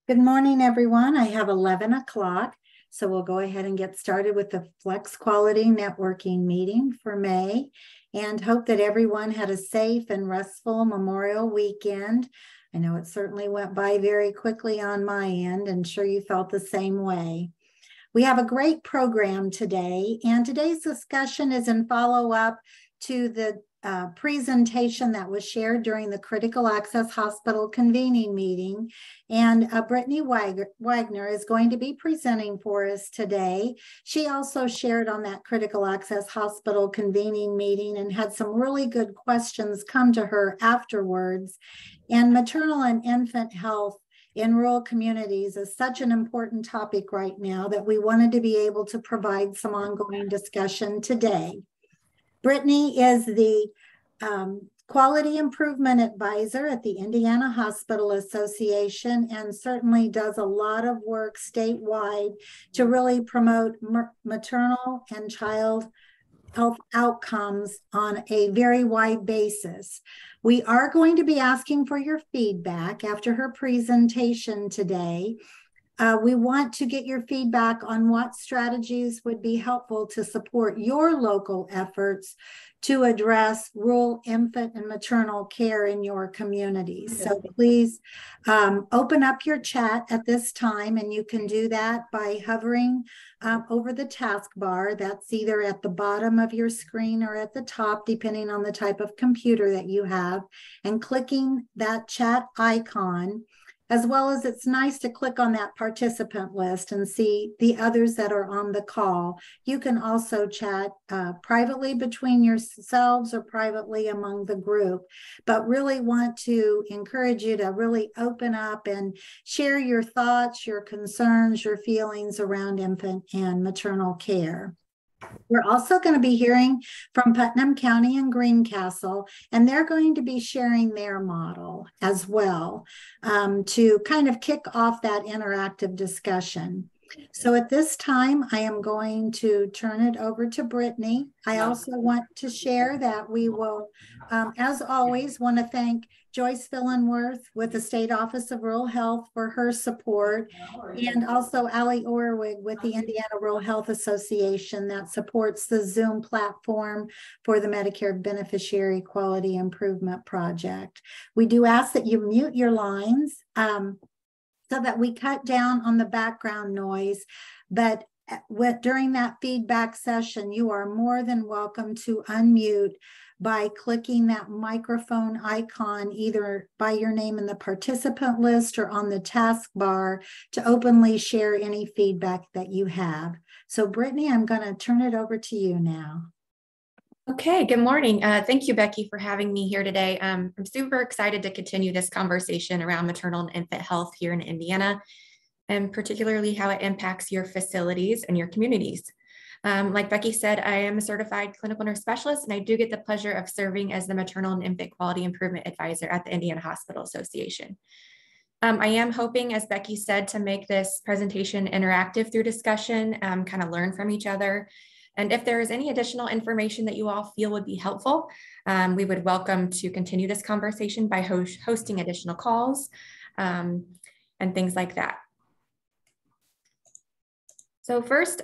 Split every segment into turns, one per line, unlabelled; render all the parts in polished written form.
Good morning, everyone. I have 11 o'clock, so we'll go ahead and get started with the Flex Quality Networking meeting for May and hope that everyone had a safe and restful Memorial weekend. I know it certainly went by very quickly on my end, and sure you felt the same way. We have a great program today, and today's discussion is in follow-up to the presentation that was shared during the Critical Access Hospital convening meeting. And Brittany Waggoner is going to be presenting for us today. She also shared on that Critical Access Hospital convening meeting and had some really good questions come to her afterwards. And maternal and infant health in rural communities is such an important topic right now that we wanted to be able to provide some ongoing discussion today. Brittany is the Quality Improvement Advisor at the Indiana Hospital Association and certainly does a lot of work statewide to really promote maternal and child health outcomes on a very wide basis. We are going to be asking for your feedback after her presentation today. We want to get your feedback on what strategies would be helpful to support your local efforts to address rural infant and maternal care in your communities. So please open up your chat at this time, and you can do that by hovering over the taskbar. That's either at the bottom of your screen or at the top, depending on the type of computer that you have, and clicking that chat icon. As well as it's nice to click on that participant list and see the others that are on the call. You can also chat privately between yourselves or privately among the group, but really want to encourage you to really open up and share your thoughts, your concerns, your feelings around infant and maternal care. We're also going to be hearing from Putnam County and Greencastle, and they're going to be sharing their model as well to kind of kick off that interactive discussion. So at this time, I am going to turn it over to Brittany. I also want to share that we will, as always, want to thank Joyce Fillenworth with the State Office of Rural Health for her support, and also Ali Orwig with the Indiana Rural Health Association that supports the Zoom platform for the Medicare Beneficiary Quality Improvement Project. We do ask that you mute your lines so that we cut down on the background noise, but during that feedback session, you are more than welcome to unmute by clicking that microphone icon, either by your name in the participant list or on the taskbar, to openly share any feedback that you have. So Brittany, I'm going to turn it over to you now.
Okay, good morning. Thank you, Becky, for having me here today. I'm super excited to continue this conversation around maternal and infant health here in Indiana, and particularly how it impacts your facilities and your communities. Like Becky said, I am a certified clinical nurse specialist, and I do get the pleasure of serving as the Maternal and Infant Quality Improvement Advisor at the Indiana Hospital Association. I am hoping, as Becky said, to make this presentation interactive through discussion, kind of learn from each other. And if there is any additional information that you all feel would be helpful, we would welcome to continue this conversation by hosting additional calls and things like that. So first,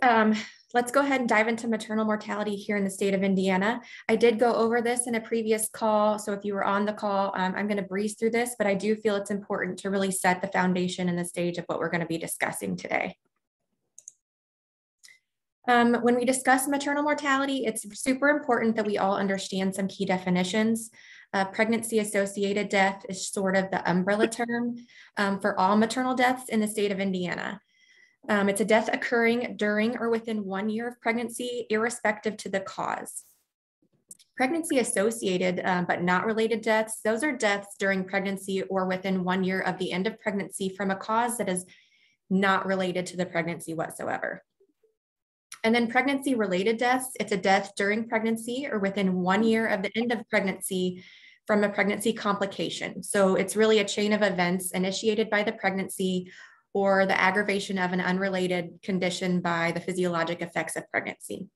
let's go ahead and dive into maternal mortality here in the state of Indiana. I did go over this in a previous call, so if you were on the call, I'm going to breeze through this, but I do feel it's important to really set the foundation and the stage of what we're going to be discussing today. When we discuss maternal mortality, it's super important that we all understand some key definitions. Pregnancy-associated death is sort of the umbrella term for all maternal deaths in the state of Indiana. It's a death occurring during or within 1 year of pregnancy, irrespective to the cause. Pregnancy-associated but not related deaths, those are deaths during pregnancy or within 1 year of the end of pregnancy from a cause that is not related to the pregnancy whatsoever. And then pregnancy-related deaths, it's a death during pregnancy or within 1 year of the end of pregnancy from a pregnancy complication. So it's really a chain of events initiated by the pregnancy or the aggravation of an unrelated condition by the physiologic effects of pregnancy.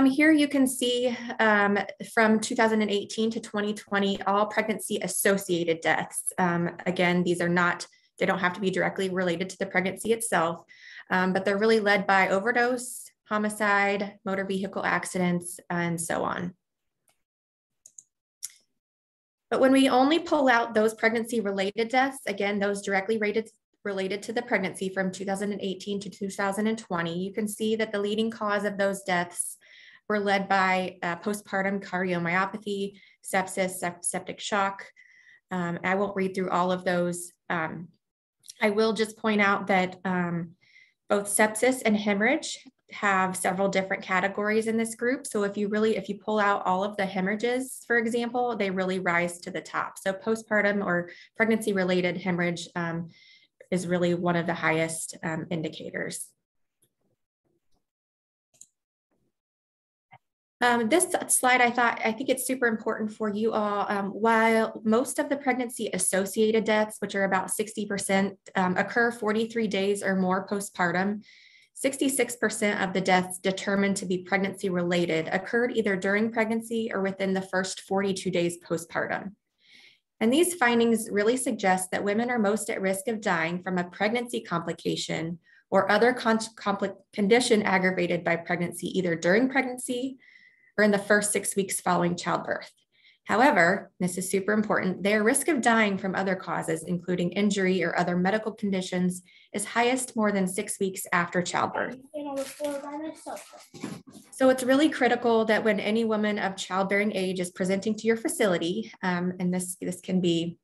Here you can see from 2018 to 2020, all pregnancy-associated deaths. Again, these are not, they don't have to be directly related to the pregnancy itself, but they're really led by overdose, homicide, motor vehicle accidents, and so on. But when we only pull out those pregnancy-related deaths, again, those directly related to the pregnancy from 2018 to 2020, you can see that the leading cause of those deaths were led by postpartum cardiomyopathy, sepsis, septic shock. I won't read through all of those. I will just point out that both sepsis and hemorrhage have several different categories in this group. So if you pull out all of the hemorrhages, for example, they really rise to the top. So postpartum or pregnancy-related hemorrhage is really one of the highest indicators. This slide, I think it's super important for you all. While most of the pregnancy-associated deaths, which are about 60%, occur 43 days or more postpartum, 66% of the deaths determined to be pregnancy-related occurred either during pregnancy or within the first 42 days postpartum. And these findings really suggest that women are most at risk of dying from a pregnancy complication or other condition aggravated by pregnancy, either during pregnancy or in the first 6 weeks following childbirth. However, this is super important, their risk of dying from other causes, including injury or other medical conditions, is highest more than 6 weeks after childbirth. So it's really critical that when any woman of childbearing age is presenting to your facility, and this can be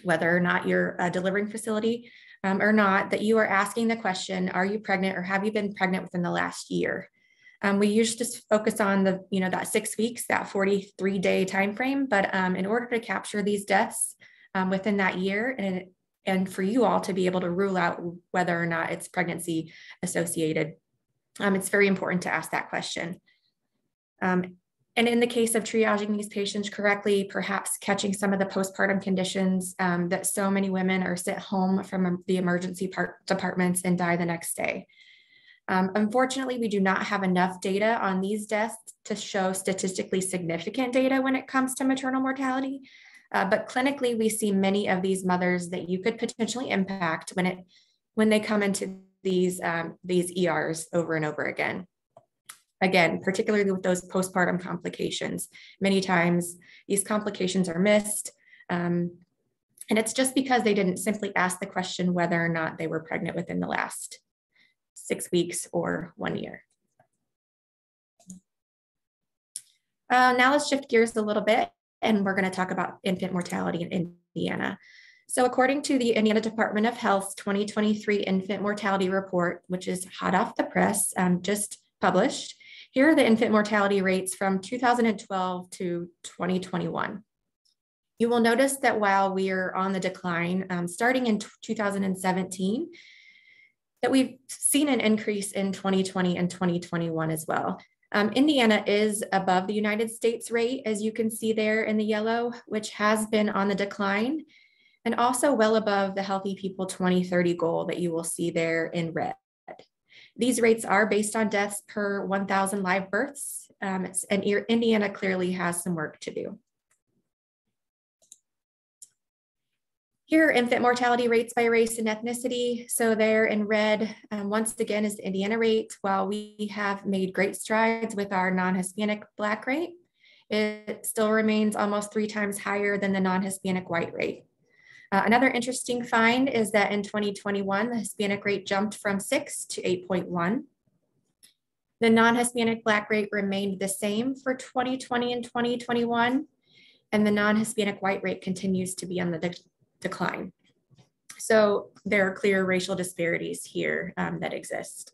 whether or not you're a delivering facility or not, that you are asking the question, are you pregnant or have you been pregnant within the last year? We usually just focus on that 6 weeks, that 43-day time frame. But in order to capture these deaths within that year, and for you all to be able to rule out whether or not it's pregnancy associated, it's very important to ask that question. And in the case of triaging these patients correctly, perhaps catching some of the postpartum conditions that so many women are sent home from the emergency departments and die the next day. Unfortunately, we do not have enough data on these deaths to show statistically significant data when it comes to maternal mortality. But clinically, we see many of these mothers that you could potentially impact when they come into these ERs over and over again. Again, particularly with those postpartum complications. Many times these complications are missed. And it's just because they didn't simply ask the question whether or not they were pregnant within the last 6 weeks or 1 year. Now let's shift gears a little bit, and we're going to talk about infant mortality in Indiana. So according to the Indiana Department of Health's 2023 Infant Mortality Report, which is hot off the press, just published, here are the infant mortality rates from 2012 to 2021. You will notice that while we are on the decline, starting in 2017, that we've seen an increase in 2020 and 2021 as well. Indiana is above the United States rate, as you can see there in the yellow, which has been on the decline, and also well above the Healthy People 2030 goal that you will see there in red. These rates are based on deaths per 1,000 live births, and Indiana clearly has some work to do. Here are infant mortality rates by race and ethnicity. So there in red, once again, is the Indiana rate. While we have made great strides with our non-Hispanic Black rate, it still remains almost 3 times higher than the non-Hispanic white rate. Another interesting find is that in 2021, the Hispanic rate jumped from 6 to 8.1. The non-Hispanic Black rate remained the same for 2020 and 2021, and the non-Hispanic white rate continues to be on the decline. So there are clear racial disparities here that exist.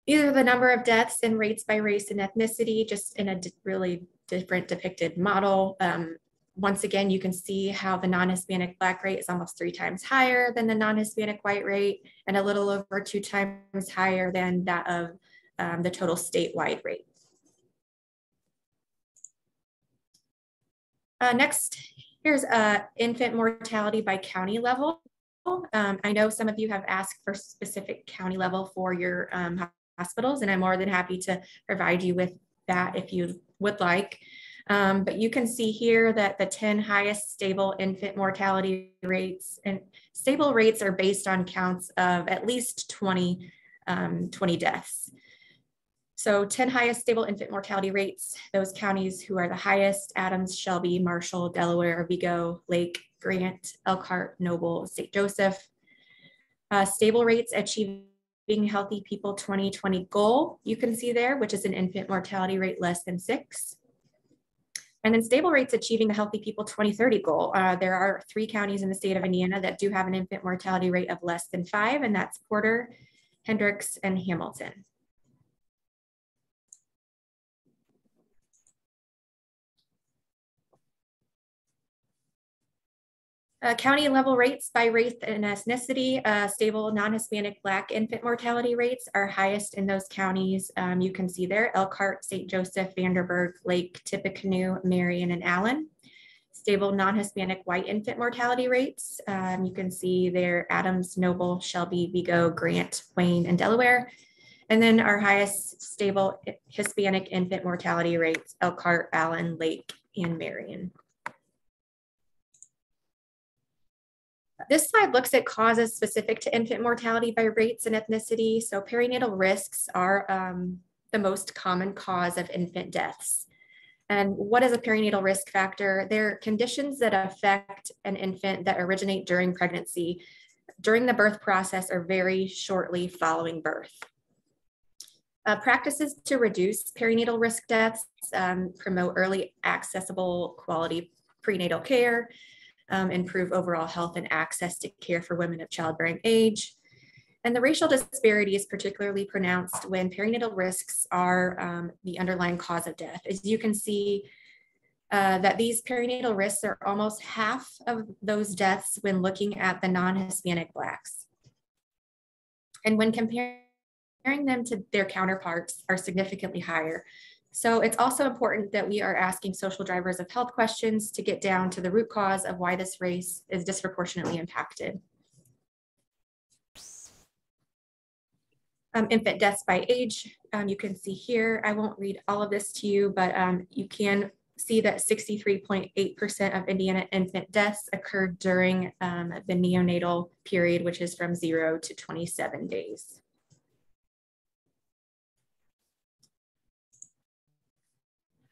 These are the number of deaths and rates by race and ethnicity, just in a really different depicted model. Once again, you can see how the non-Hispanic Black rate is almost 3 times higher than the non-Hispanic white rate and a little over 2 times higher than that of the total statewide rate. Next, here's infant mortality by county level. I know some of you have asked for specific county level for your hospitals, and I'm more than happy to provide you with that if you would like. But you can see here that the 10 highest stable infant mortality rates, and stable rates are based on counts of at least 20 deaths. So 10 highest stable infant mortality rates, those counties who are the highest: Adams, Shelby, Marshall, Delaware, Vigo, Lake, Grant, Elkhart, Noble, St. Joseph. Stable rates achieving Healthy People 2020 goal, you can see there, which is an infant mortality rate less than 6. And then stable rates achieving the Healthy People 2030 goal. There are 3 counties in the state of Indiana that do have an infant mortality rate of less than 5, and that's Porter, Hendricks, and Hamilton. County level rates by race and ethnicity, stable non-Hispanic Black infant mortality rates are highest in those counties. You can see there: Elkhart, St. Joseph, Vanderburgh, Lake, Tippecanoe, Marion, and Allen. Stable non-Hispanic White infant mortality rates, you can see there: Adams, Noble, Shelby, Vigo, Grant, Wayne, and Delaware. And then our highest stable Hispanic infant mortality rates: Elkhart, Allen, Lake, and Marion. This slide looks at causes specific to infant mortality by race and ethnicity. So perinatal risks are the most common cause of infant deaths. And what is a perinatal risk factor? They're conditions that affect an infant that originate during pregnancy, during the birth process, or very shortly following birth. Practices to reduce perinatal risk deaths promote early, accessible, quality prenatal care, improve overall health and access to care for women of childbearing age. And the racial disparity is particularly pronounced when perinatal risks are the underlying cause of death. As you can see, that these perinatal risks are almost half of those deaths when looking at the non-Hispanic Blacks. And when comparing them to their counterparts, are significantly higher. So it's also important that we are asking social drivers of health questions to get down to the root cause of why this race is disproportionately impacted. Infant deaths by age, you can see here. I won't read all of this to you, but you can see that 63.8% of Indiana infant deaths occurred during the neonatal period, which is from 0 to 27 days.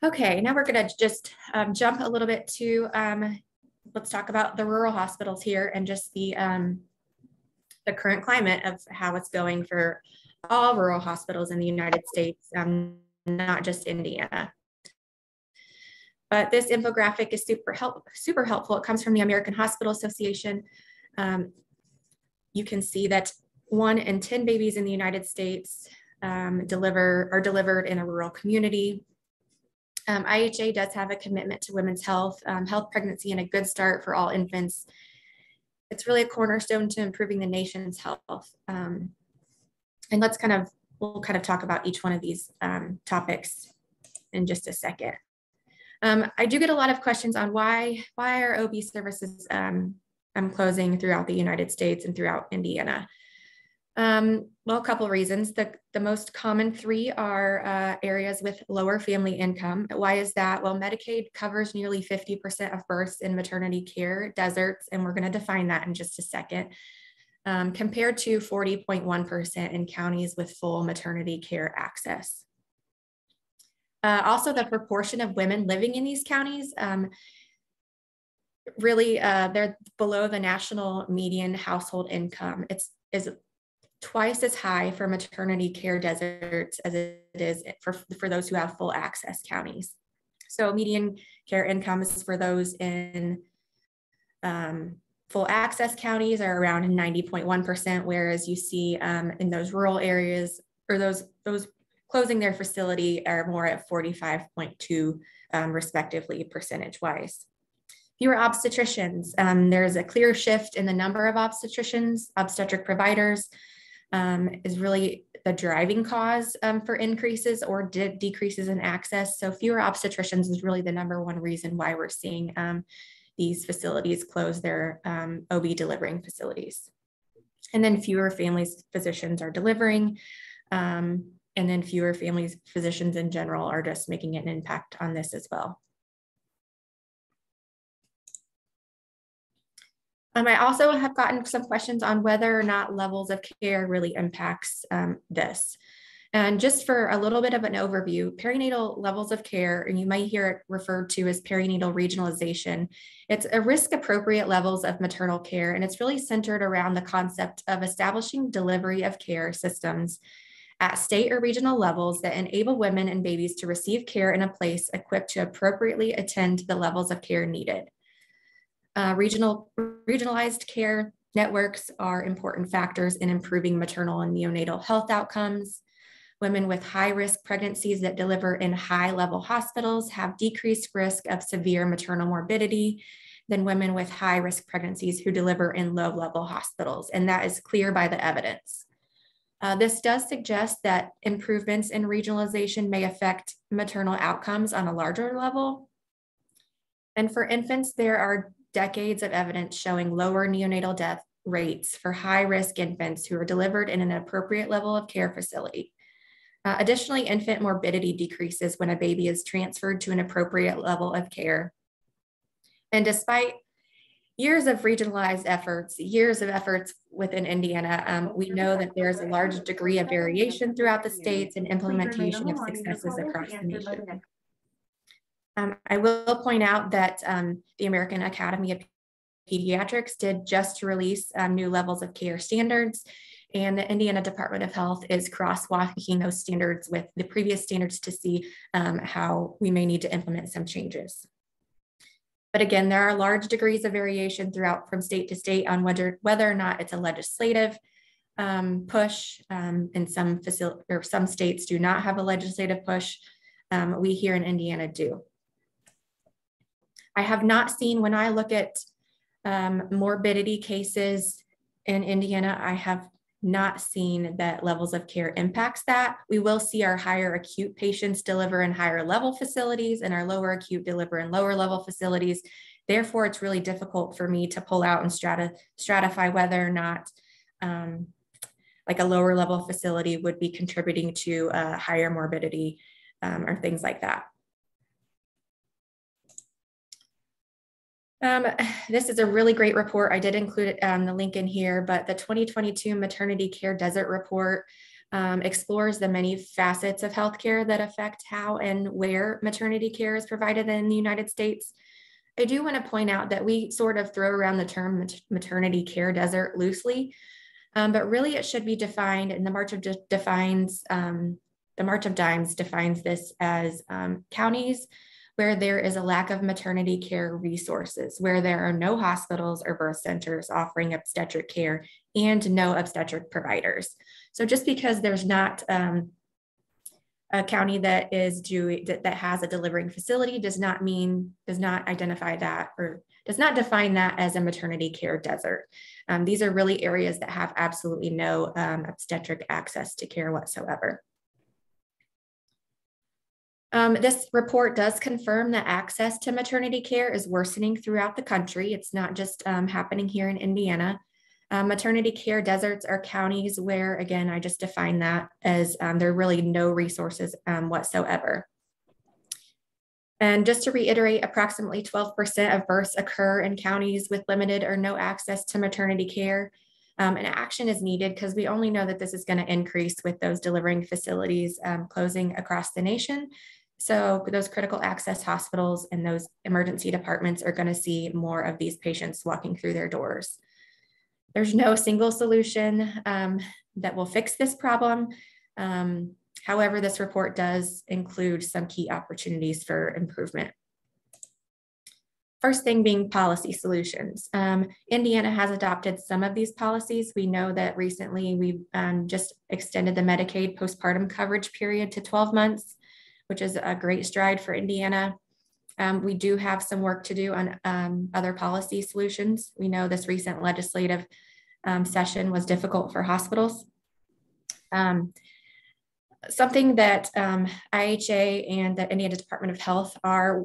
Okay, now we're gonna just jump a little bit to, let's talk about the rural hospitals here and just the current climate of how it's going for all rural hospitals in the United States, not just Indiana. But this infographic is super helpful. It comes from the American Hospital Association. You can see that 1 in 10 babies in the United States are delivered in a rural community. IHA does have a commitment to women's health, pregnancy, and a good start for all infants. It's really a cornerstone to improving the nation's health. And we'll kind of talk about each one of these topics in just a second. I do get a lot of questions on why are OB services closing throughout the United States and throughout Indiana. Well, a couple of reasons. The most common 3 are areas with lower family income. Why is that? Well, Medicaid covers nearly 50% of births in maternity care deserts, and we're going to define that in just a second, compared to 40.1% in counties with full maternity care access. Also, the proportion of women living in these counties, really, they're below the national median household income. Is twice as high for maternity care deserts as it is for those who have full access counties. So median care incomes for those in full access counties are around 90.1%, whereas you see in those rural areas, or those closing their facility, are more at 45.2 respectively, percentage-wise. Fewer obstetricians. There's a clear shift in the number of obstetricians. Obstetric providers is really the driving cause for increases or decreases in access. So fewer obstetricians is really the #1 reason why we're seeing these facilities close their OB delivering facilities. And then fewer family physicians are delivering. And then fewer family physicians in general are just making an impact on this as well. I also have gotten some questions on whether or not levels of care really impacts this. And just for a little bit of an overview, perinatal levels of care, and you might hear it referred to as perinatal regionalization, it's a risk-appropriate levels of maternal care, and it's really centered around the concept of establishing delivery of care systems at state or regional levels that enable women and babies to receive care in a place equipped to appropriately attend to the levels of care needed. Regionalized care networks are important factors in improving maternal and neonatal health outcomes. Women with high-risk pregnancies that deliver in high-level hospitals have decreased risk of severe maternal morbidity than women with high-risk pregnancies who deliver in low-level hospitals, and that is clear by the evidence. This does suggest that improvements in regionalization may affect maternal outcomes on a larger level. And for infants, there are decades of evidence showing lower neonatal death rates for high-risk infants who are delivered in an appropriate level of care facility. Additionally, infant morbidity decreases when a baby is transferred to an appropriate level of care. And despite years of regionalized efforts, years of efforts within Indiana, we know that there's a large degree of variation throughout the states and implementation of successes across the nation. I will point out that the American Academy of Pediatrics did just release new levels of care standards, and the Indiana Department of Health is crosswalking those standards with the previous standards to see how we may need to implement some changes. But again, there are large degrees of variation throughout from state to state on whether or not it's a legislative push. In some states do not have a legislative push. We here in Indiana do. I have not seen, when I look at morbidity cases in Indiana, I have not seen that levels of care impacts that. We will see our higher acute patients deliver in higher level facilities and our lower acute deliver in lower level facilities. Therefore, it's really difficult for me to pull out and stratify whether or not like a lower level facility would be contributing to higher morbidity or things like that. This is a really great report. I did include the link in here, but the 2022 Maternity Care Desert Report explores the many facets of healthcare that affect how and where maternity care is provided in the United States. I do want to point out that we sort of throw around the term maternity care desert loosely, but really it should be defined, and the March of Dimes defines this as counties where there is a lack of maternity care resources, where there are no hospitals or birth centers offering obstetric care and no obstetric providers. So just because there's not a county that has a delivering facility does not identify that or does not define that as a maternity care desert. These are really areas that have absolutely no obstetric access to care whatsoever. This report does confirm that access to maternity care is worsening throughout the country. It's not just happening here in Indiana. Maternity care deserts are counties where, again, I just define that as there are really no resources whatsoever. And just to reiterate, approximately 12% of births occur in counties with limited or no access to maternity care. And action is needed because we only know that this is going to increase with those delivering facilities closing across the nation. So those critical access hospitals and those emergency departments are going to see more of these patients walking through their doors. There's no single solution that will fix this problem. However, this report does include some key opportunities for improvement. First thing being policy solutions. Indiana has adopted some of these policies. We know that recently we've just extended the Medicaid postpartum coverage period to 12 months, which is a great stride for Indiana. We do have some work to do on other policy solutions. We know this recent legislative session was difficult for hospitals. Something that IHA and the Indiana Department of Health are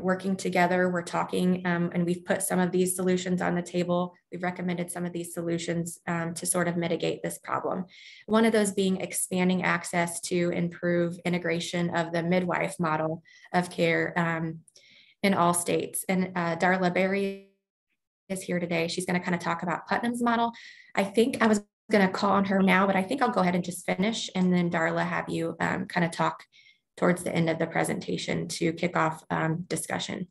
working together, we're talking, and we've put some of these solutions on the table. We've recommended some of these solutions to sort of mitigate this problem. One of those being expanding access to improve integration of the midwife model of care in all states. And Darla Berry is here today. She's going to kind of talk about Putnam's model. I think I was going to call on her now, but I think I'll go ahead and just finish, and then Darla, have you kind of talk towards the end of the presentation to kick off discussion.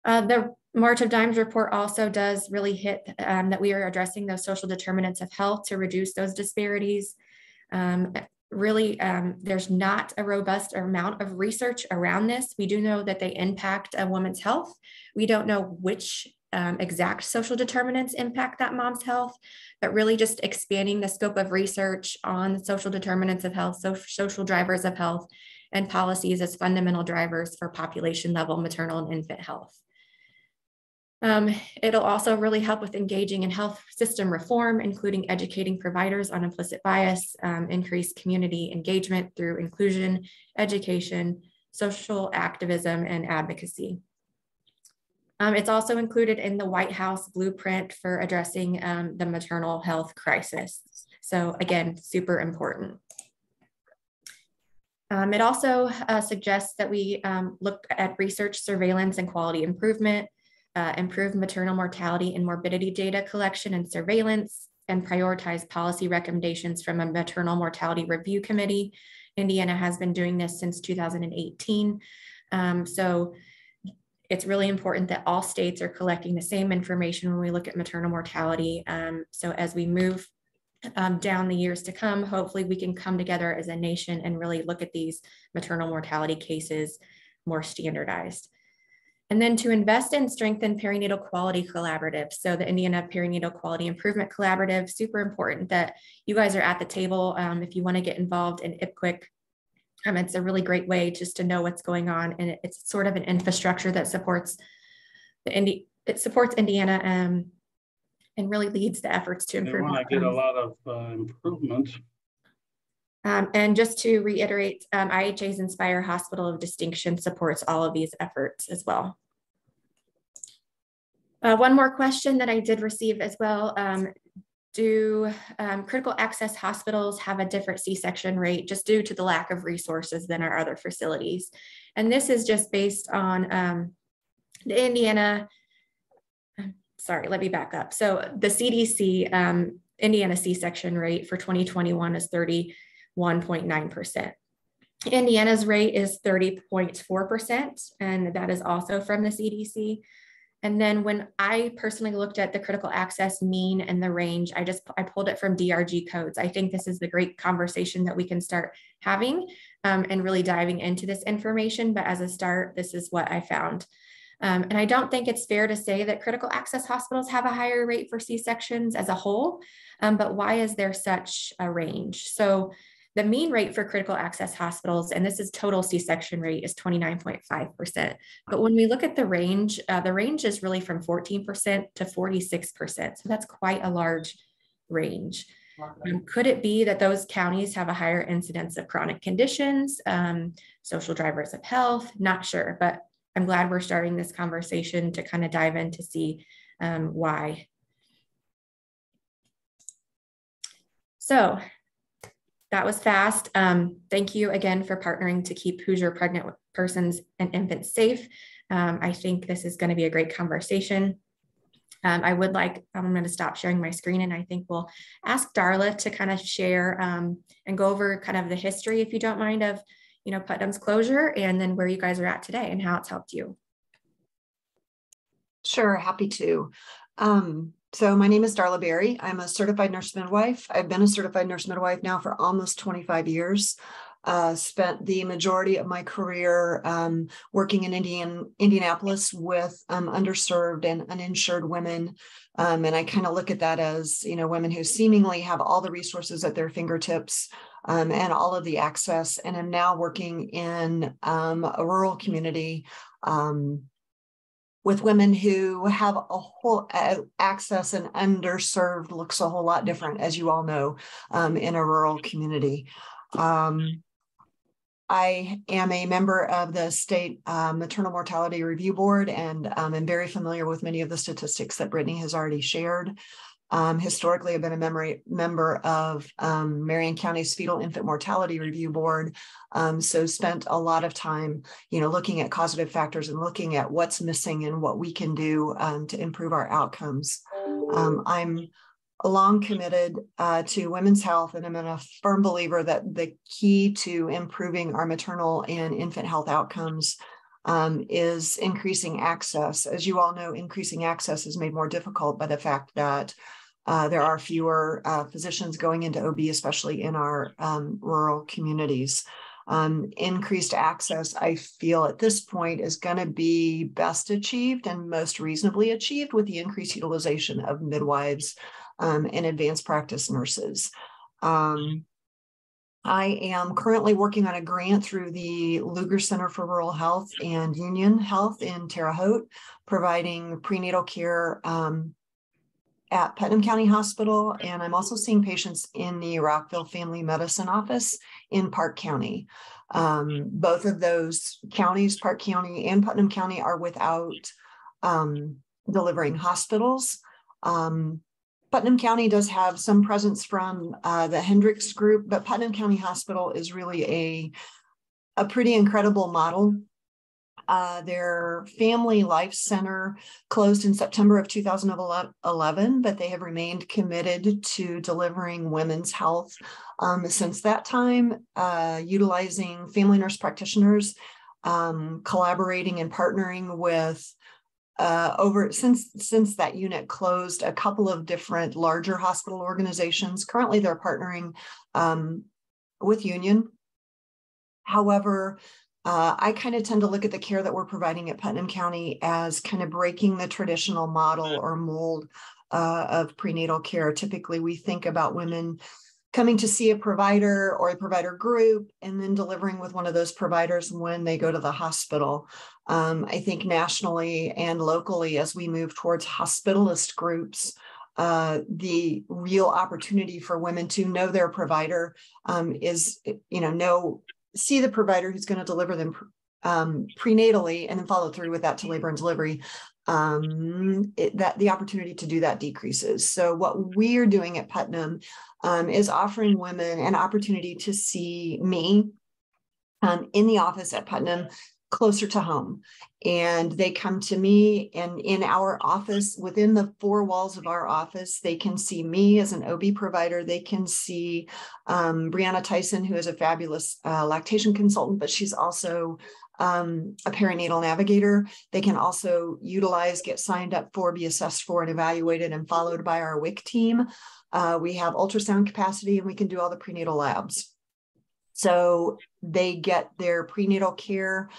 The March of Dimes report also does really hit that we are addressing those social determinants of health to reduce those disparities. Really, there's not a robust amount of research around this. We do know that they impact a woman's health. We don't know which exact social determinants impact that mom's health, but really just expanding the scope of research on social determinants of health, social drivers of health, and policies as fundamental drivers for population level maternal and infant health. It'll also really help with engaging in health system reform, including educating providers on implicit bias, increase community engagement through inclusion, education, social activism, and advocacy. It's also included in the White House blueprint for addressing the maternal health crisis. So again, super important. It also suggests that we look at research, surveillance, and quality improvement, improve maternal mortality and morbidity data collection and surveillance, and prioritize policy recommendations from a maternal mortality review committee. Indiana has been doing this since 2018. So it's really important that all states are collecting the same information when we look at maternal mortality. So as we move down the years to come, hopefully we can come together as a nation and really look at these maternal mortality cases more standardized. And then to invest in strengthen perinatal quality collaboratives. So the Indiana Perinatal Quality Improvement Collaborative, super important that you guys are at the table. If you want to get involved in IPQUIC, it's a really great way just to know what's going on. And it's sort of an infrastructure that supports Indiana and really leads the efforts to improve.
They want to get a lot of improvement.
And just to reiterate, IHA's Inspire Hospital of Distinction supports all of these efforts as well. One more question that I did receive as well. Do critical access hospitals have a different C-section rate just due to the lack of resources than our other facilities? And this is just based on the Indiana, sorry, let me back up. So the CDC Indiana C-section rate for 2021 is 31.9%. Indiana's rate is 30.4%, and that is also from the CDC. And then when I personally looked at the critical access mean and the range, I pulled it from DRG codes. I think this is the great conversation that we can start having and really diving into this information. But as a start, this is what I found. And I don't think it's fair to say that critical access hospitals have a higher rate for C-sections as a whole, but why is there such a range? So the mean rate for critical access hospitals, and this is total C-section rate, is 29.5%. But when we look at the range is really from 14% to 46%. So that's quite a large range. Could it be that those counties have a higher incidence of chronic conditions, social drivers of health? Not sure, but I'm glad we're starting this conversation to kind of dive in to see why. So that was fast. Thank you again for partnering to keep Hoosier pregnant persons and infants safe. I think this is going to be a great conversation. I'm going to stop sharing my screen, and I think we'll ask Darla to kind of share and go over kind of the history, if you don't mind, of Putnam's closure, and then where you guys are at today and how it's helped you.
Sure, happy to. So my name is Darla Berry. I'm a certified nurse midwife. I've been a certified nurse midwife now for almost 25 years. Spent the majority of my career working in Indianapolis with underserved and uninsured women. And I kind of look at that as, women who seemingly have all the resources at their fingertips and all of the access. And I'm now working in a rural community with women who have a whole access, and underserved looks a whole lot different, as you all know, in a rural community. I am a member of the state Maternal Mortality Review Board, and I'm very familiar with many of the statistics that Brittany has already shared. Historically, I've been a member of Marion County's Fetal Infant Mortality Review Board, so spent a lot of time, looking at causative factors and looking at what's missing and what we can do to improve our outcomes. I'm long committed to women's health, and I'm a firm believer that the key to improving our maternal and infant health outcomes is increasing access. As you all know, increasing access is made more difficult by the fact that there are fewer physicians going into OB, especially in our rural communities. Increased access, I feel at this point, is going to be best achieved and most reasonably achieved with the increased utilization of midwives and advanced practice nurses. I am currently working on a grant through the Lugar Center for Rural Health and Union Health in Terre Haute, providing prenatal care at Putnam County Hospital. And I'm also seeing patients in the Rockville Family Medicine Office in Park County. Both of those counties, Park County and Putnam County, are without delivering hospitals. Putnam County does have some presence from the Hendricks group, but Putnam County Hospital is really a pretty incredible model. Their Family Life Center closed in September of 2011, but they have remained committed to delivering women's health since that time, utilizing family nurse practitioners, collaborating and partnering with since that unit closed, a couple of different larger hospital organizations. Currently, they're partnering with Union. However, I kind of tend to look at the care that we're providing at Putnam County as kind of breaking the traditional model or mold of prenatal care. Typically, we think about women coming to see a provider or a provider group and then delivering with one of those providers when they go to the hospital. I think nationally and locally, as we move towards hospitalist groups, the real opportunity for women to know their provider is, see the provider who's going to deliver them prenatally and then follow through with that to labor and delivery. That the opportunity to do that decreases. So what we're doing at Putnam is offering women an opportunity to see me in the office at Putnam closer to home. And they come to me, and in our office, within the four walls of our office, they can see me as an OB provider. They can see Brianna Tyson, who is a fabulous lactation consultant, but she's also a perinatal navigator. They can also get signed up for, be assessed for, and evaluated and followed by our WIC team. We have ultrasound capacity, and we can do all the prenatal labs. So they get their prenatal care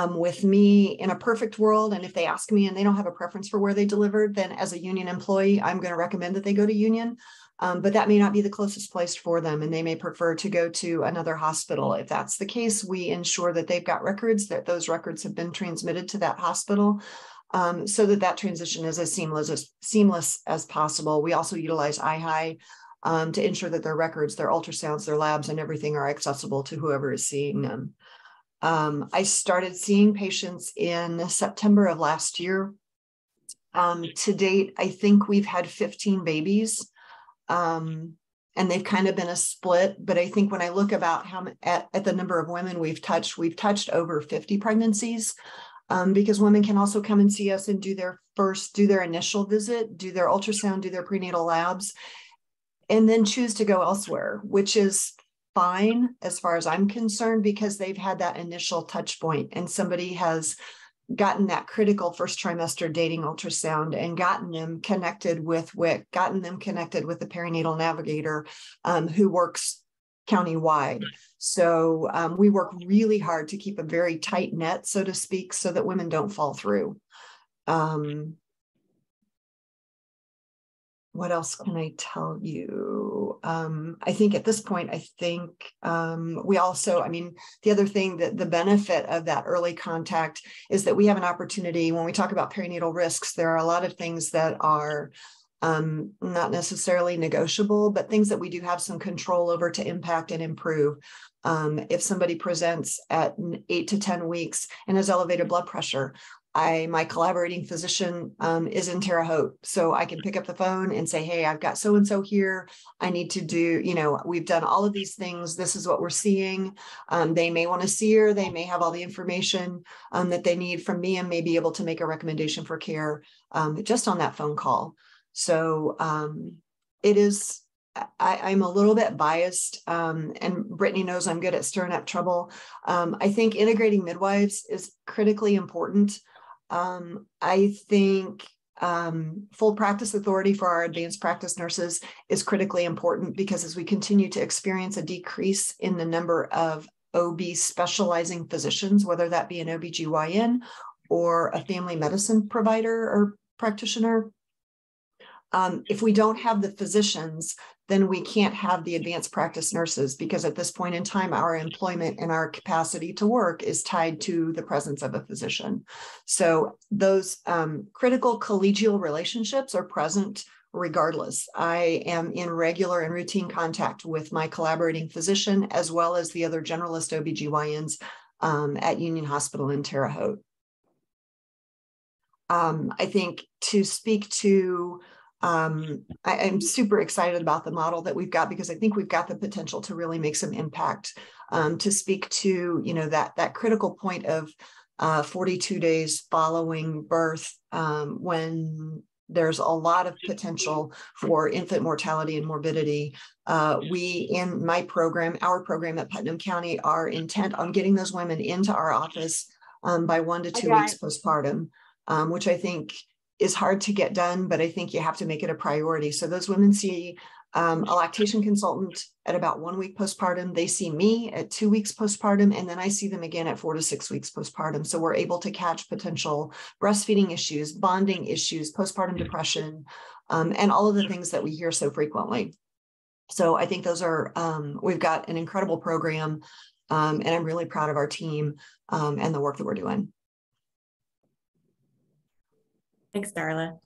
with me in a perfect world. And if they ask me and they don't have a preference for where they delivered, then as a Union employee, I'm going to recommend that they go to Union. But that may not be the closest place for them, and they may prefer to go to another hospital. If that's the case, we ensure that they've got records, that those records have been transmitted to that hospital, so that transition is as seamless as possible. We also utilize iHi to ensure that their records, their ultrasounds, their labs, and everything are accessible to whoever is seeing them. I started seeing patients in September of last year. To date, I think we've had 15 babies, and they've kind of been a split. But I think when I look about at the number of women we've touched over 50 pregnancies, because women can also come and see us and do their initial visit, do their ultrasound, do their prenatal labs, and then choose to go elsewhere, which is fine as far as I'm concerned, because they've had that initial touch point and somebody has gotten that critical first trimester dating ultrasound and gotten them connected with WIC, gotten them connected with the perinatal navigator who works countywide. So we work really hard to keep a very tight net, so to speak, so that women don't fall through. What else can I tell you? I think at this point, we also, the other thing that the benefit of that early contact is that we have an opportunity when we talk about perinatal risks. There are a lot of things that are not necessarily negotiable, but things that we do have some control over to impact and improve. If somebody presents at 8 to 10 weeks and has elevated blood pressure, my collaborating physician is in Terre Haute, so I can pick up the phone and say, hey, I've got so-and-so here. I need to do, we've done all of these things. This is what we're seeing. They may want to see her. They may have all the information that they need from me and may be able to make a recommendation for care just on that phone call. So it is, I'm a little bit biased, and Brittany knows I'm good at stirring up trouble. I think integrating midwives is critically important. I think full practice authority for our advanced practice nurses is critically important, because as we continue to experience a decrease in the number of OB specializing physicians, whether that be an OBGYN or a family medicine provider or practitioner, if we don't have the physicians, then we can't have the advanced practice nurses, because at this point in time, our employment and our capacity to work is tied to the presence of a physician. So those critical collegial relationships are present regardless. I am in regular and routine contact with my collaborating physician, as well as the other generalist OBGYNs at Union Hospital in Terre Haute. I think to speak to I'm super excited about the model that we've got, because I think we've got the potential to really make some impact. To speak to, that critical point of 42 days following birth, when there's a lot of potential for infant mortality and morbidity. We, in my program, our program at Putnam County, are intent on getting those women into our office by 1 to 2 weeks postpartum, which I think is hard to get done, but I think you have to make it a priority. So those women see a lactation consultant at about 1 week postpartum. They see me at 2 weeks postpartum, and then I see them again at 4 to 6 weeks postpartum. So we're able to catch potential breastfeeding issues, bonding issues, postpartum depression, and all of the things that we hear so frequently. So I think those are, we've got an incredible program, and I'm really proud of our team and the work that we're doing.
Thanks, Darla.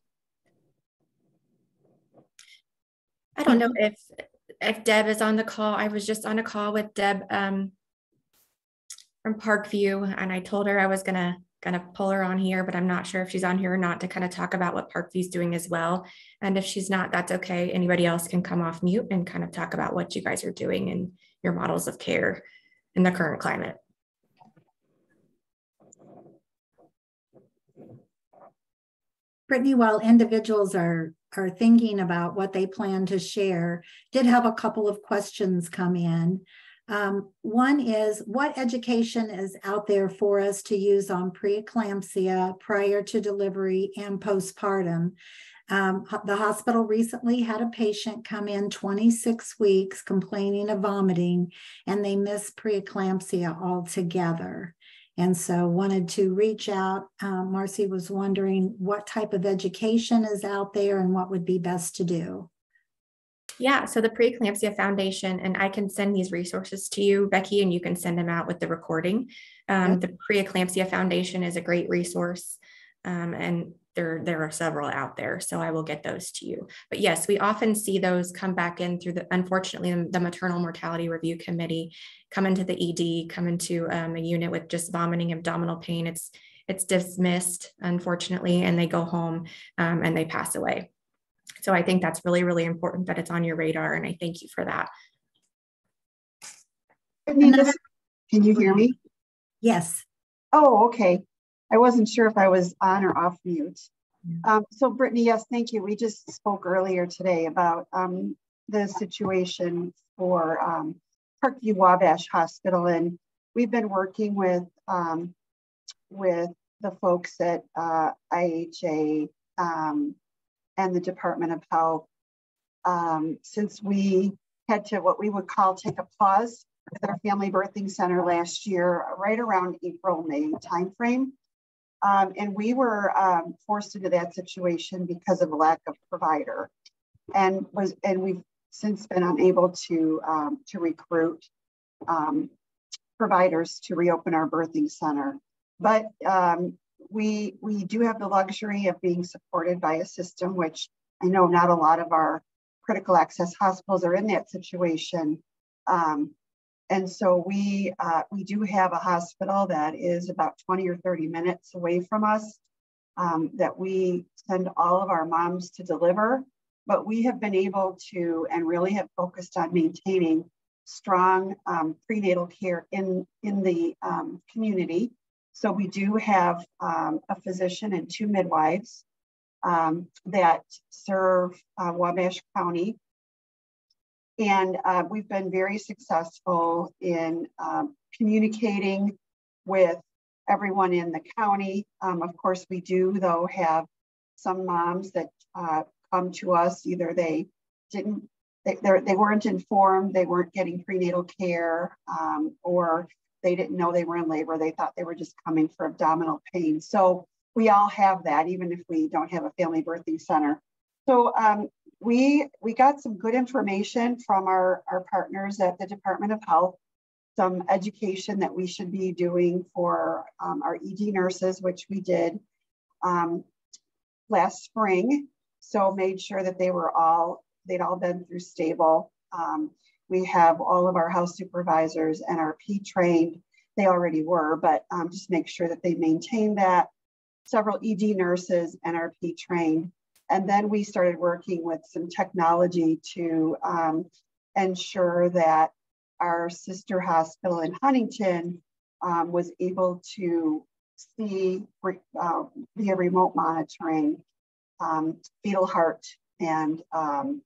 I don't know if Deb is on the call. I was just on a call with Deb from Parkview, and I told her I was gonna pull her on here, but I'm not sure if she's on here or not, to kind of talk about what Parkview's doing as well. And if she's not, that's okay. Anybody else can come off mute and kind of talk about what you guys are doing and your models of care in the current climate.
Brittany, while individuals are thinking about what they plan to share, did have a couple of questions come in. One is, what education is out there for us to use on preeclampsia prior to delivery and postpartum? The hospital recently had a patient come in 26 weeks complaining of vomiting, and they missed preeclampsia altogether. And so wanted to reach out. Marcy was wondering what type of education is out there and what would be best to do.
Yeah, so the Preeclampsia Foundation, and I can send these resources to you, Becky, and you can send them out with the recording. The Preeclampsia Foundation is a great resource, and there are several out there, so I will get those to you. But yes, we often see those come back in through unfortunately, the Maternal Mortality Review Committee, come into the ED, come into a unit with just vomiting, abdominal pain. It's dismissed, unfortunately, and they go home and they pass away. So I think that's really, really important that it's on your radar, and I thank you for that.
Can you hear me?
Yes.
Oh, okay. I wasn't sure if I was on or off mute. So Brittany, yes, thank you. We just spoke earlier today about the situation for Parkview Wabash Hospital, and we've been working with the folks at IHA and the Department of Health since we had to, what we would call, take a pause with our family birthing center last year, right around April, May timeframe. And we were forced into that situation because of a lack of provider, and we've since been unable to recruit providers to reopen our birthing center. But we do have the luxury of being supported by a system which I know not a lot of our critical access hospitals are in that situation. And so we do have a hospital that is about 20 or 30 minutes away from us that we send all of our moms to deliver. But we have been able to and really have focused on maintaining strong prenatal care in the community. So we do have a physician and 2 midwives that serve Wabash County. And we've been very successful in communicating with everyone in the county. Of course, we do, though, have some moms that come to us. Either they weren't informed, they weren't getting prenatal care, or they didn't know they were in labor. They thought they were just coming for abdominal pain. So we all have that, even if we don't have a family birthing center. So we got some good information from our partners at the Department of Health, some education that we should be doing for our ED nurses, which we did last spring. So made sure that they'd all been through stable. We have all of our house supervisors NRP trained. They already were, but just make sure that they maintain that. Several ED nurses NRP trained. And then we started working with some technology to ensure that our sister hospital in Huntington was able to see via remote monitoring fetal heart and some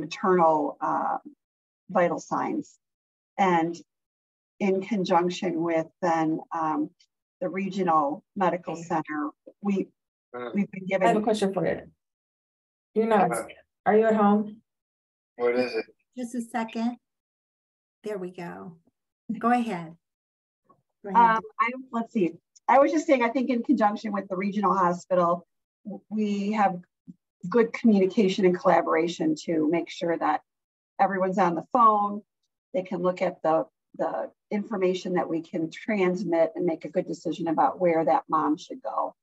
maternal vital signs. And in conjunction with then the regional medical center, we've been given.
I have a question for you. Are you at home?
What is it?
Just a second. There we go. Go ahead.
Let's see. I was just saying, I think in conjunction with the regional hospital, we have good communication and collaboration to make sure that everyone's on the phone. They can look at the information that we can transmit and make a good decision about where that mom should go.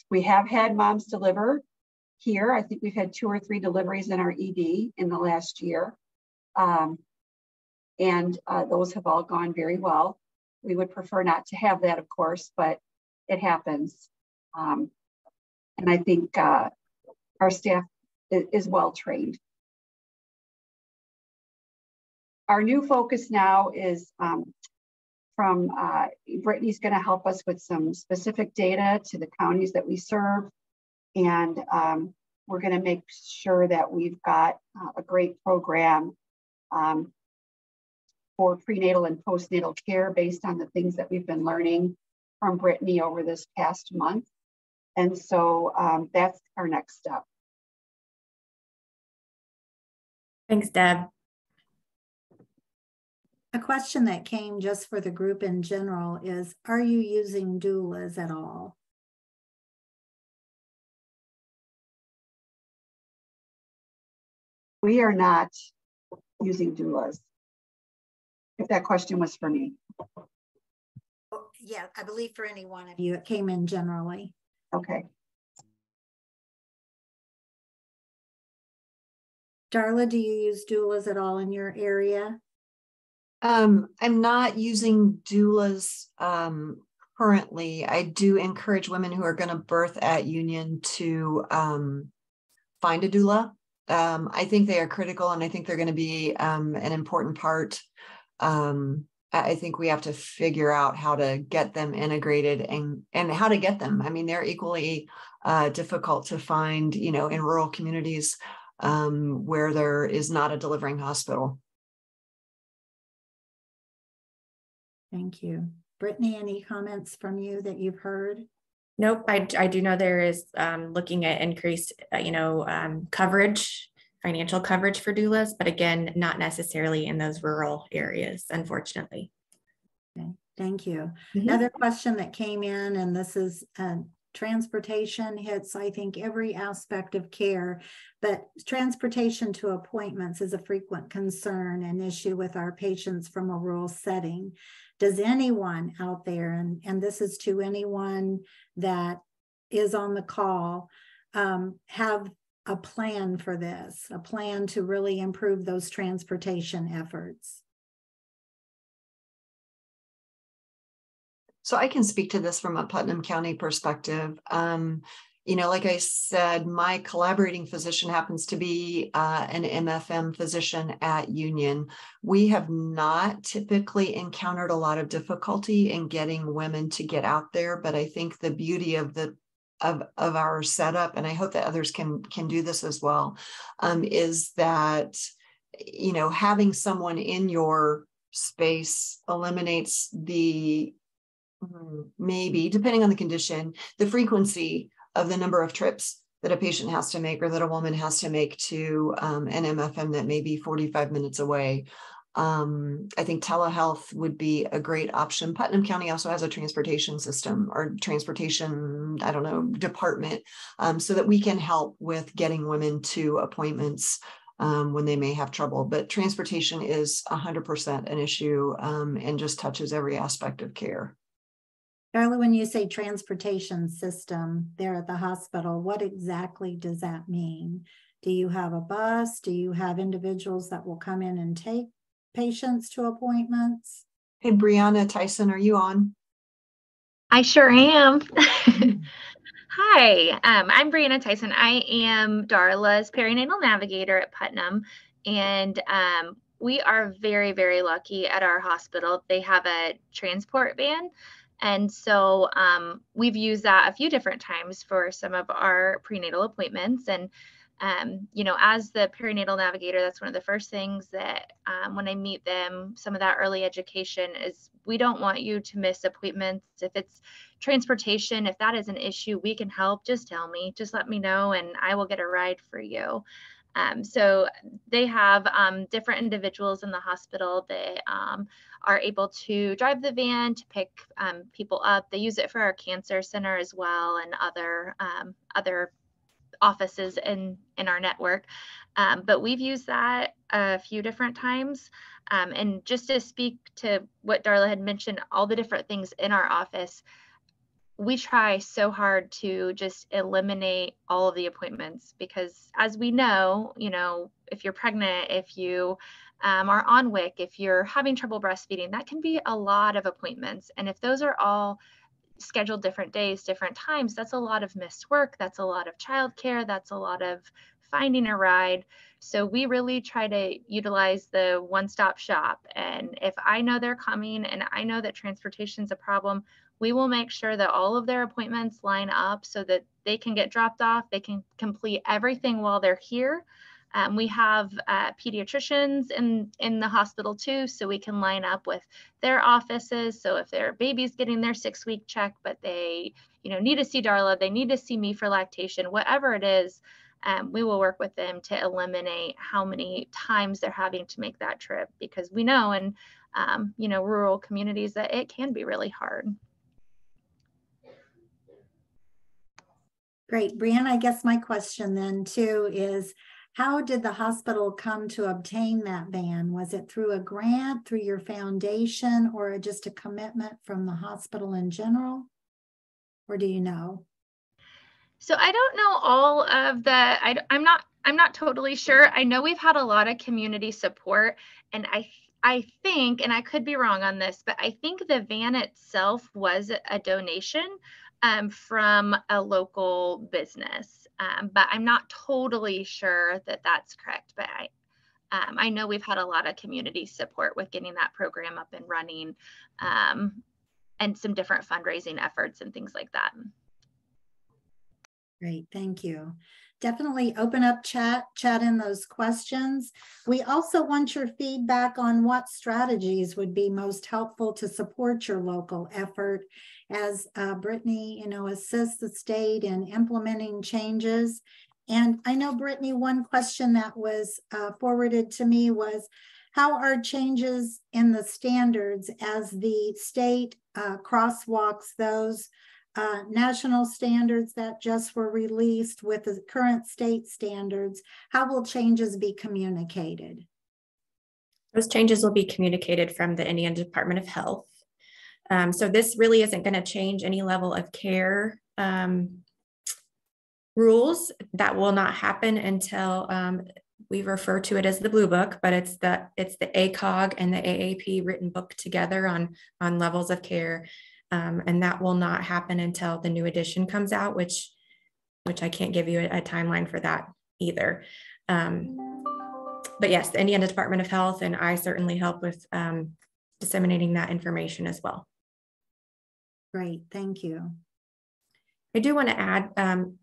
We have had moms deliver here. I think we've had 2 or 3 deliveries in our ED in the last year. And those have all gone very well. We would prefer not to have that, of course, but it happens. And I think our staff is well trained. Our new focus now is from Brittany's going to help us with some specific data to the counties that we serve. And we're going to make sure that we've got a great program for prenatal and postnatal care based on the things that we've been learning from Brittany over this past month. And so that's our next step.
Thanks, Deb.
A question that came just for the group in general is, are you using doulas at all?
We are not using doulas. If that question was for me.
Yeah, I believe for any one of you, it came in generally.
Okay.
Darla, do you use doulas at all in your area?
I'm not using doulas currently. I do encourage women who are going to birth at Union to find a doula. I think they are critical, and I think they're going to be an important part. I think we have to figure out how to get them integrated and how to get them. I mean, they're equally difficult to find, in rural communities where there is not a delivering hospital.
Thank you. Brittany, any comments from you that you've heard?
Nope, I do know there is looking at increased, coverage, financial coverage for doulas, but again, not necessarily in those rural areas, unfortunately.
Okay, thank you.
Mm-hmm.
Another question that came in, and this is transportation hits, I think, every aspect of care, but transportation to appointments is a frequent concern and issue with our patients from a rural setting. Does anyone out there, and this is to anyone that is on the call, have a plan for this, a plan to really improve those transportation efforts?
So I can speak to this from a Putnam County perspective. Like I said, my collaborating physician happens to be an MFM physician at Union. We have not typically encountered a lot of difficulty in getting women to get out there, but I think the beauty of our setup, and I hope that others can do this as well, is that having someone in your space eliminates maybe, depending on the condition, the frequency of the number of trips that a patient has to make or that a woman has to make to an MFM that may be 45 minutes away. I think telehealth would be a great option. Putnam County also has a transportation system or transportation, department, so that we can help with getting women to appointments when they may have trouble. But transportation is 100% an issue and just touches every aspect of care.
Darla, when you say transportation system there at the hospital, what exactly does that mean? Do you have a bus? Do you have individuals that will come in and take patients to appointments?
Hey, Brianna Tyson, are you on?
I sure am. Hi, I'm Brianna Tyson. I am Darla's perinatal navigator at Putnam, and we are very, very lucky at our hospital. They have a transport van. And so we've used that a few different times for some of our prenatal appointments. And, as the perinatal navigator, that's one of the first things that when I meet them, some of that early education is we don't want you to miss appointments. If it's transportation, if that is an issue, we can help. Just tell me, just let me know, and I will get a ride for you. So they have different individuals in the hospital that are able to drive the van to pick people up. They use it for our cancer center as well and other offices in our network. But we've used that a few different times. And just to speak to what Darla had mentioned, all the different things in our office, we try so hard to just eliminate all of the appointments because, as we know, if you're pregnant, if you are on WIC, if you're having trouble breastfeeding, that can be a lot of appointments. And if those are all scheduled different days, different times, that's a lot of missed work. That's a lot of childcare. That's a lot of finding a ride. So we really try to utilize the one-stop shop. And if I know they're coming and I know that transportation is a problem, we will make sure that all of their appointments line up so that they can get dropped off. They can complete everything while they're here. We have pediatricians in the hospital too, so we can line up with their offices. So if their baby's getting their 6-week check, but they need to see Darla, they need to see me for lactation, whatever it is, we will work with them to eliminate how many times they're having to make that trip, because we know in rural communities that it can be really hard.
Great. Brianna, I guess my question then too is, how did the hospital come to obtain that van? Was it through a grant, through your foundation, or just a commitment from the hospital in general? Or do you know?
So I don't know all of the, I'm not totally sure. I know we've had a lot of community support, and I think, and I could be wrong on this, but I think the van itself was a donation from a local business. But I'm not totally sure that that's correct. But I know we've had a lot of community support with getting that program up and running, and some different fundraising efforts and things like that.
Great, thank you. Definitely open up chat in those questions. We also want your feedback on what strategies would be most helpful to support your local effort as Brittany, assists the state in implementing changes. And I know, Brittany, one question that was forwarded to me was, how are changes in the standards as the state crosswalks those national standards that just were released with the current state standards? How will changes be communicated?
Those changes will be communicated from the Indiana Department of Health. So this really isn't going to change any level of care rules. That will not happen until we refer to it as the Blue Book, but it's the ACOG and the AAP written book together on levels of care. And that will not happen until the new edition comes out, which I can't give you a timeline for that either. But yes, the Indiana Department of Health and I certainly help with disseminating that information as well.
Great, thank you.
I do want to add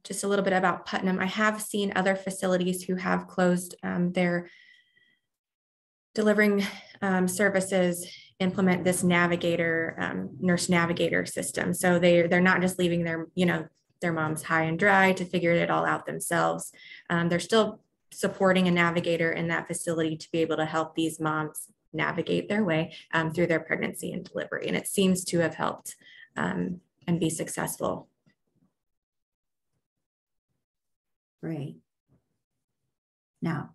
just a little bit about Putnam. I have seen other facilities who have closed their delivering services implement this navigator, nurse navigator system. So they're not just leaving their moms high and dry to figure it all out themselves. They're still supporting a navigator in that facility to be able to help these moms navigate their way through their pregnancy and delivery. And it seems to have helped and be successful.
Great. Now,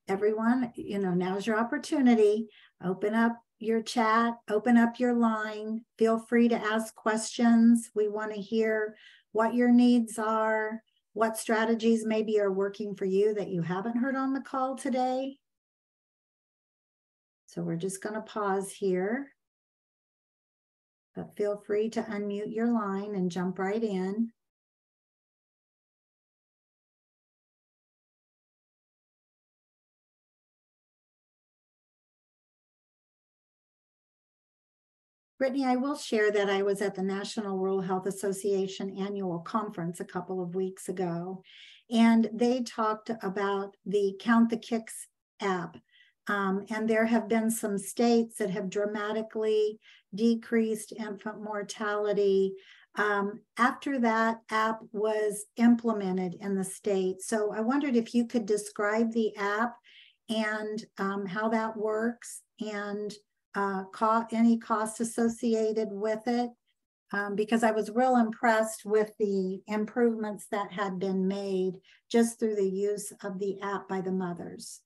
everyone, now's your opportunity. Open up your chat, open up your line. Feel free to ask questions. We want to hear what your needs are, what strategies maybe are working for you that you haven't heard on the call today. So we're just going to pause here. But feel free to unmute your line and jump right in. Brittany, I will share that I was at the National Rural Health Association annual conference a couple of weeks ago, and they talked about the Count the Kicks app. And there have been some states that have dramatically decreased infant mortality after that app was implemented in the state. So I wondered if you could describe the app and how that works, and any costs associated with it, because I was real impressed with the improvements that had been made just through the use of the app by the mothers.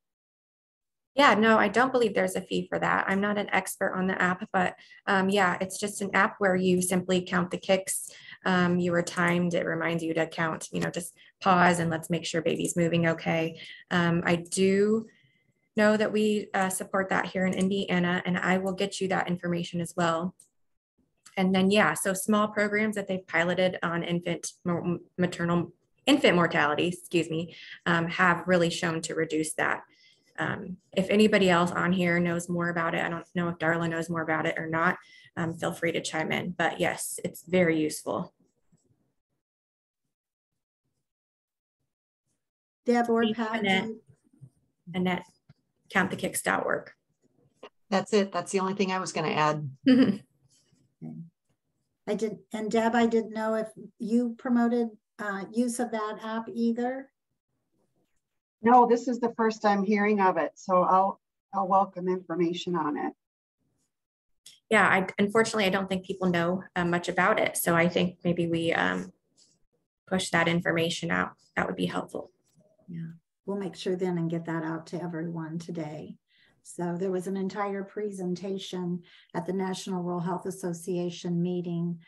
Yeah, no, I don't believe there's a fee for that. I'm not an expert on the app, but yeah, it's just an app where you simply count the kicks. You are timed. It reminds you to count, just pause and let's make sure baby's moving okay. I do know that we support that here in Indiana, and I will get you that information as well. And then, yeah, so small programs that they've piloted on infant mortality, have really shown to reduce that. If anybody else on here knows more about it, I don't know if Darla knows more about it or not, feel free to chime in, but yes, it's very useful.
Deb or Pat?
Annette, countthekicks.org.
That's it. That's the only thing I was going to add.
Okay. And Deb, I didn't know if you promoted use of that app either.
No, this is the first time hearing of it, so I'll welcome information on it.
Yeah, unfortunately, I don't think people know much about it, so I think maybe we push that information out. That would be helpful.
Yeah, we'll make sure then and get that out to everyone today. So there was an entire presentation at the National Rural Health Association meeting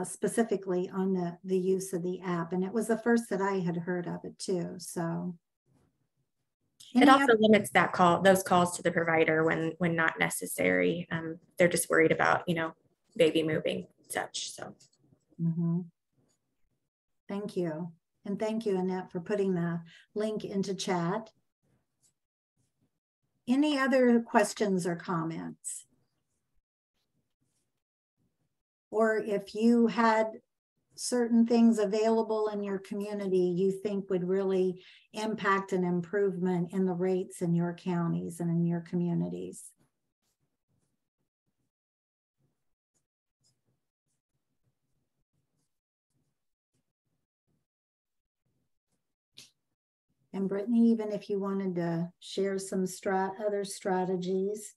specifically on the use of the app, and it was the first that I had heard of it too. So
it also limits those calls to the provider when not necessary. They're just worried about baby moving and such. So
thank you. And thank you, Annette, for putting the link into chat. Any other questions or comments? Or if you had certain things available in your community you think would really impact an improvement in the rates in your counties and in your communities. And Brittany, even if you wanted to share some other strategies.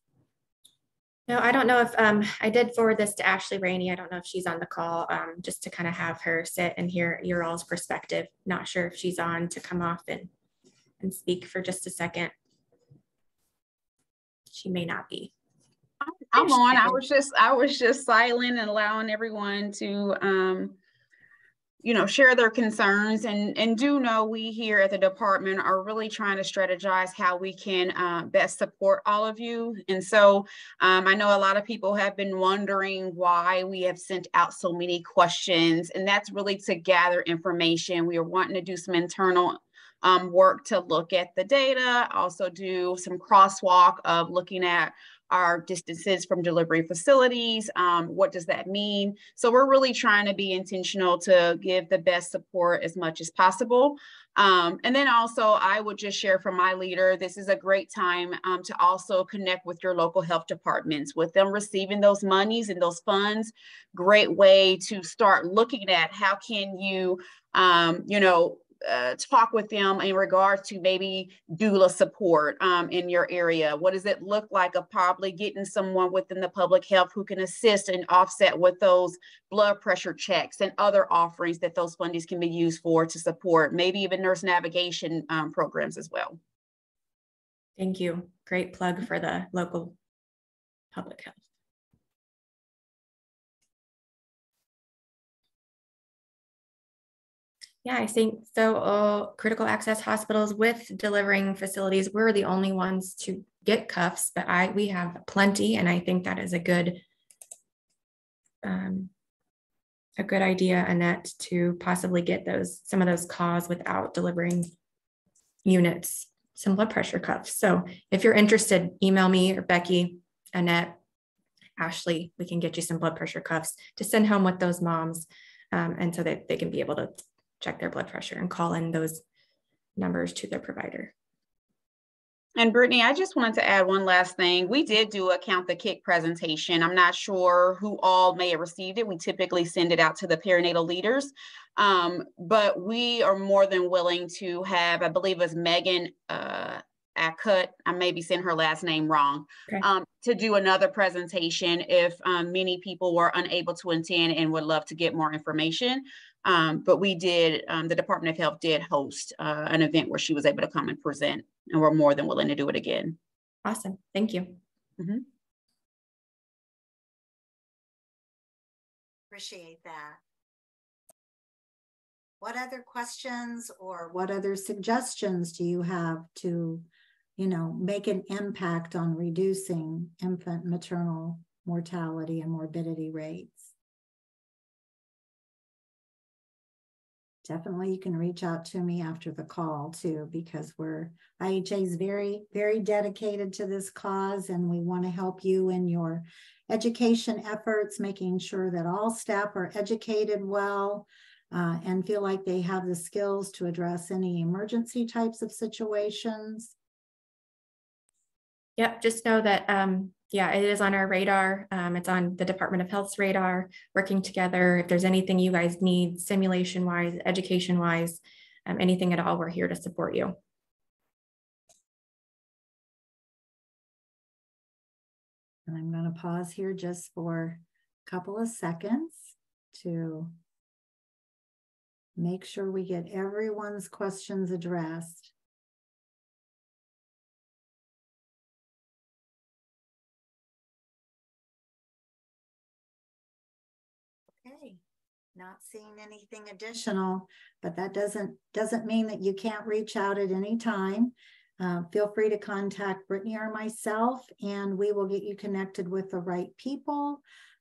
No, I don't know if I did forward this to Ashley Rainey. I don't know if she's on the call, just to kind of have her sit and hear your all's perspective. Not sure if she's on to come off and speak for just a second. She may not be.
I'm on. I was just silent and allowing everyone to
share their concerns, and do know we here at the department are really trying to strategize how we can best support all of you. And so I know a lot of people have been wondering why we have sent out so many questions, and that's really to gather information. We are wanting to do some internal work to look at the data, also do some crosswalk of looking at our distances from delivery facilities. What does that mean? So we're really trying to be intentional to give the best support as much as possible. And then also I would just share from my leader, this is a great time to also connect with your local health departments. With them receiving those monies and those funds, great way to start looking at how can you, talk with them in regards to maybe doula support in your area. What does it look like of probably getting someone within the public health who can assist and offset with those blood pressure checks and other offerings that those funds can be used for to support, maybe even nurse navigation programs as well.
Thank you. Great plug for the local public health. Yeah, I think so. Critical access hospitals with delivering facilities, we're the only ones to get cuffs, but we have plenty, and I think that is a good idea, Annette, to possibly get some of those CAWs without delivering units, some blood pressure cuffs. So if you're interested, email me or Becky, Annette, Ashley. We can get you some blood pressure cuffs to send home with those moms, and so that they can be able to check their blood pressure and call in those numbers to their provider.
And Brittany, I just wanted to add one last thing. We did do a Count the Kick presentation. I'm not sure who all may have received it. We typically send it out to the perinatal leaders, but we are more than willing to have, I believe it was Megan Akut, I may be saying her last name wrong, okay, to do another presentation if many people were unable to attend and would love to get more information. But we did, the Department of Health did host an event where she was able to come and present, and we're more than willing to do it again.
Awesome. Thank you.
Mm-hmm.
Appreciate that. What other questions or what other suggestions do you have to, make an impact on reducing infant maternal mortality and morbidity rates? Definitely, you can reach out to me after the call too, because IHA is very, very dedicated to this cause, and we want to help you in your education efforts, making sure that all staff are educated well and feel like they have the skills to address any emergency types of situations.
Yep, just know that it is on our radar. It's on the Department of Health's radar, working together. If there's anything you guys need, simulation-wise, education-wise, anything at all, we're here to support you.
And I'm going to pause here just for a couple of seconds to make sure we get everyone's questions addressed. Okay, not seeing anything additional, but that doesn't mean that you can't reach out at any time. Feel free to contact Brittany or myself, and we will get you connected with the right people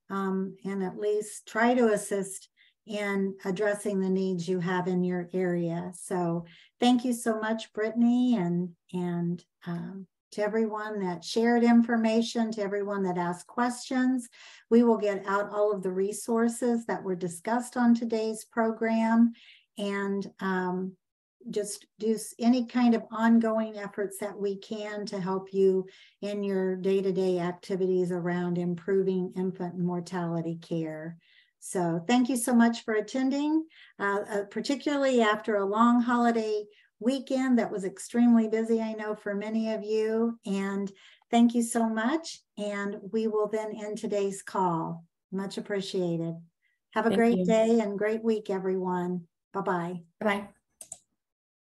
and at least try to assist in addressing the needs you have in your area. So thank you so much, Brittany, and to everyone that shared information, to everyone that asked questions. We will get out all of the resources that were discussed on today's program, and just do any kind of ongoing efforts that we can to help you in your day-to-day activities around improving infant mortality care. So thank you so much for attending, particularly after a long holiday weekend that was extremely busy, I know, for many of you. And thank you so much. And we will then end today's call. Much appreciated. Have a great day and great week, everyone. Bye-bye.
Bye-bye.